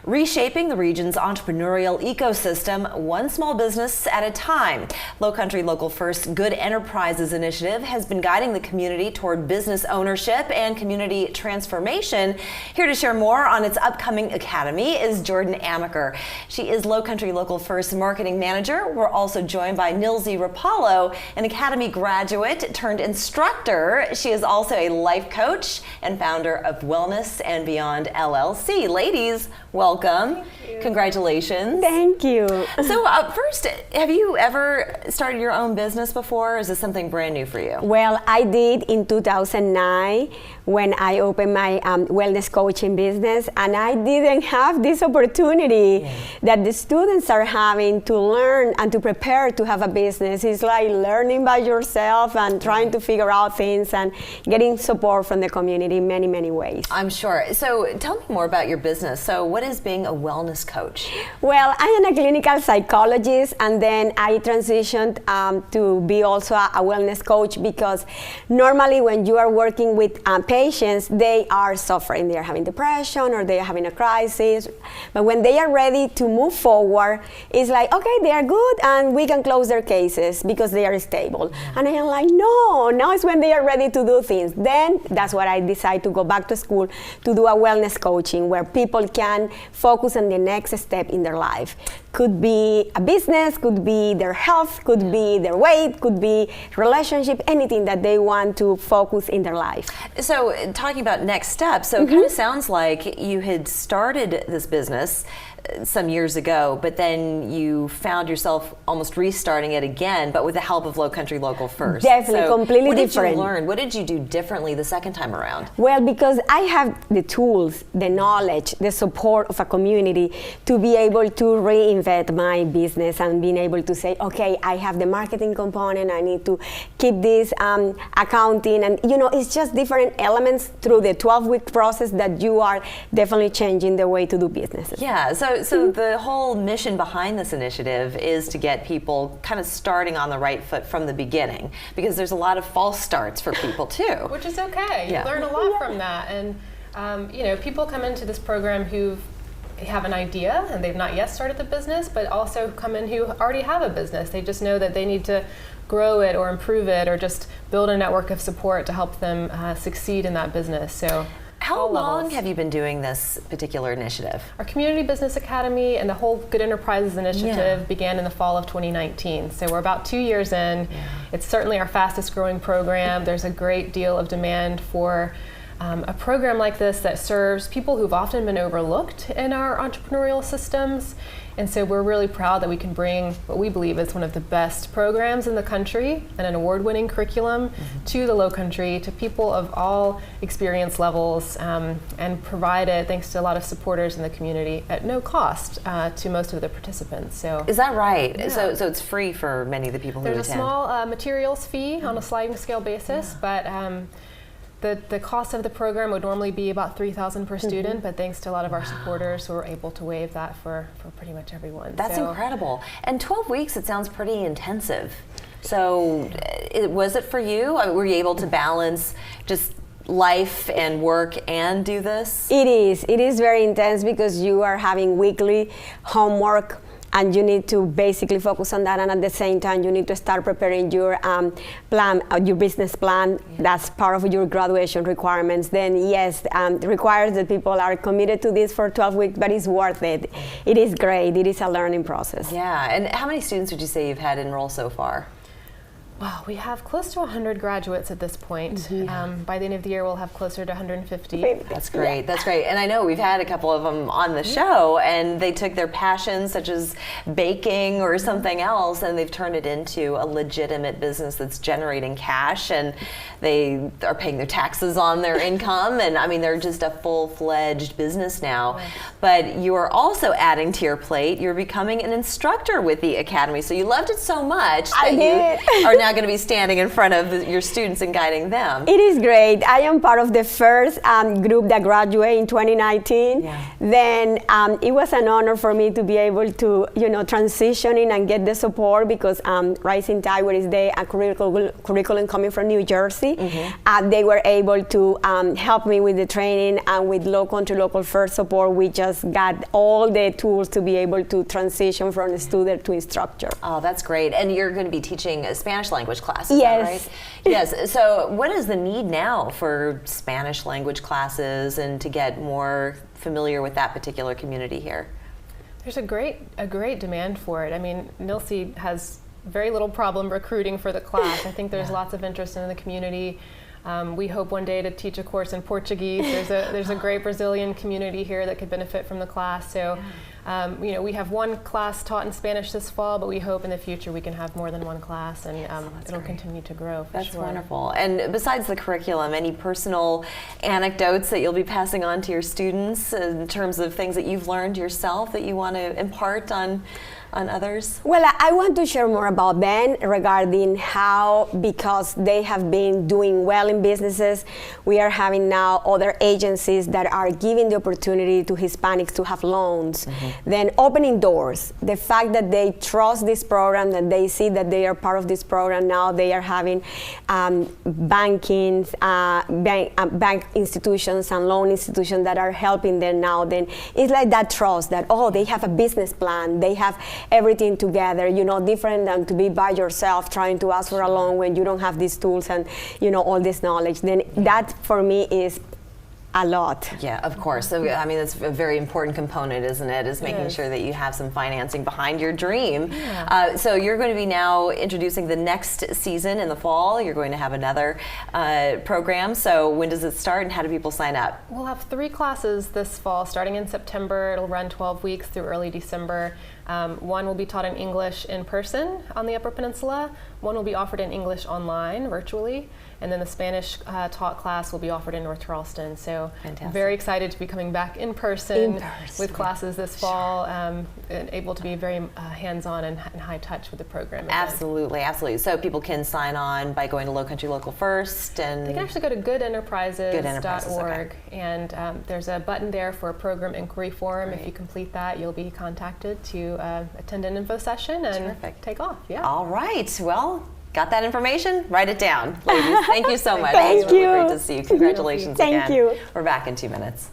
reshaping the region's entrepreneurial ecosystem one small business at a time. Lowcountry Local First Good Enterprises initiative has been guiding the community toward business ownership and community transformation. Here to share more on its upcoming academy is Jordan Amaker. She is Lowcountry Local First marketing manager. We're also joined by Nilsy Rapalo, an academy graduate turned instructor. She is also a life coach and founder of Wellness and Beyond LLC. Ladies, welcome. Congratulations. Thank you. So first, have you ever started your own business before, or is this something brand new for you? Well, I did in 2009 when I opened my wellness coaching business, and I didn't have this opportunity that the students are having to learn and to prepare to have a business. It's like learning by yourself and trying to figure out things and getting support from the community in many, many ways. I'm sure. So tell me more about your business. So what is being a wellness coach? Well, I am a clinical psychologist, and then I transitioned to be also a wellness coach, because normally when you are working with patients, they are suffering. They are having depression or they are having a crisis. But when they are ready to move forward, it's like, okay, they are good and we can close their cases because they are stable. And I am like, no, now is when they are ready to do things. Then that's what I decided to go back to school to do a wellness coaching where people can focus on the next step in their life. Could be a business, could be their health, could be their weight, could be relationship, anything that they want to focus in their life. So talking about next steps, so it kind of sounds like you had started this business some years ago, but then you found yourself almost restarting it again, but with the help of Lowcountry Local First. Definitely, so completely different. What did you learn? What did you do differently the second time around? Well, because I have the tools, the knowledge, the support of a community to be able to reinvent my business and being able to say, okay, I have the marketing component, I need to keep this accounting, and it's just different elements through the 12-week process that you are definitely changing the way to do businesses. Yeah, so the whole mission behind this initiative is to get people kind of starting on the right foot from the beginning, because there's a lot of false starts for people too. Which is okay. You learn a lot from that. And people come into this program who have an idea and they've not yet started the business, but also come in who already have a business. They just know that they need to grow it or improve it or just build a network of support to help them succeed in that business. So how long have you been doing this particular initiative? Our Community Business Academy and the whole Good Enterprises initiative began in the fall of 2019. So we're about 2 years in. It's certainly our fastest growing program. There's a great deal of demand for a program like this that serves people who've often been overlooked in our entrepreneurial systems. And so we're really proud that we can bring what we believe is one of the best programs in the country and an award-winning curriculum to the Lowcountry, to people of all experience levels, and provide it thanks to a lot of supporters in the community at no cost to most of the participants. So is that right? Yeah. So it's free for many of the people who attend? There's a small materials fee on a sliding scale basis, but the cost of the program would normally be about $3,000 per student, but thanks to a lot of our supporters, we're able to waive that for pretty much everyone. That's incredible. And 12 weeks, it sounds pretty intensive. So was it for you? Were you able to balance just life and work and do this? It is very intense, because you are having weekly homework and you need to basically focus on that, and at the same time you need to start preparing your plan, your business plan. That's part of your graduation requirements. Then yes, it requires that people are committed to this for 12 weeks, but it's worth it. It is great. It is a learning process. Yeah, and how many students would you say you've had enroll so far? Wow, we have close to 100 graduates at this point. By the end of the year, we'll have closer to 150. That's great. That's great. And I know we've had a couple of them on the show, and they took their passions, such as baking or something else, and they've turned it into a legitimate business that's generating cash, and they are paying their taxes on their income, and I mean, they're just a full-fledged business now. Right. But you are also adding to your plate. You're becoming an instructor with the Academy. So you loved it so much that you are now not going to be standing in front of your students and guiding them. It is great. I am part of the first group that graduated in 2019. Yeah. Then it was an honor for me to be able to, transitioning and get the support because Rising Tide, where is the curriculum coming from New Jersey, they were able to help me with the training, and with Lowcountry Local First support, we just got all the tools to be able to transition from student to instructor. Oh, that's great. And you're going to be teaching a Spanish language class, is Yes. that right? Yes. So what is the need now for Spanish language classes and to get more familiar with that particular community here? There's a great demand for it. I mean, Nilsy has very little problem recruiting for the class. I think there's lots of interest in the community. We hope one day to teach a course in Portuguese. There's a great Brazilian community here that could benefit from the class. So, we have one class taught in Spanish this fall, but we hope in the future we can have more than one class, and it'll continue to grow. That's wonderful. And besides the curriculum, any personal anecdotes that you'll be passing on to your students in terms of things that you've learned yourself that you want to impart on others? Well, I want to share more about them regarding how, because they have been doing well in businesses, we are having now other agencies that are giving the opportunity to Hispanics to have loans, then opening doors. The fact that they trust this program, that they see that they are part of this program, now they are having bank institutions and loan institutions that are helping them now. Then it's like that trust that, they have a business plan, they have everything together, different than to be by yourself trying to ask for a loan when you don't have these tools and, all this knowledge. Then that for me is a lot. Yeah, of course. So, I mean, that's a very important component, isn't it? Is making sure that you have some financing behind your dream. Yeah. So you're going to be now introducing the next season in the fall. You're going to have another program. So when does it start and how do people sign up? We'll have 3 classes this fall, starting in September. It'll run 12 weeks through early December. One will be taught in English in person on the Upper Peninsula. One will be offered in English online, virtually. And then the Spanish taught class will be offered in North Charleston. So very excited to be coming back in person with classes this fall, and able to be very hands-on and high touch with the program. Absolutely. So people can sign on by going to Lowcountry Local First, and they can actually go to goodenterprises.org, and there's a button there for a program inquiry form. If you complete that, you'll be contacted to attend an info session and take off. Yeah. All right. Well, got that information? Write it down, ladies. Thank you so much. Thank it was you. really great to see you. Congratulations again. Thank you. We're back in 2 minutes.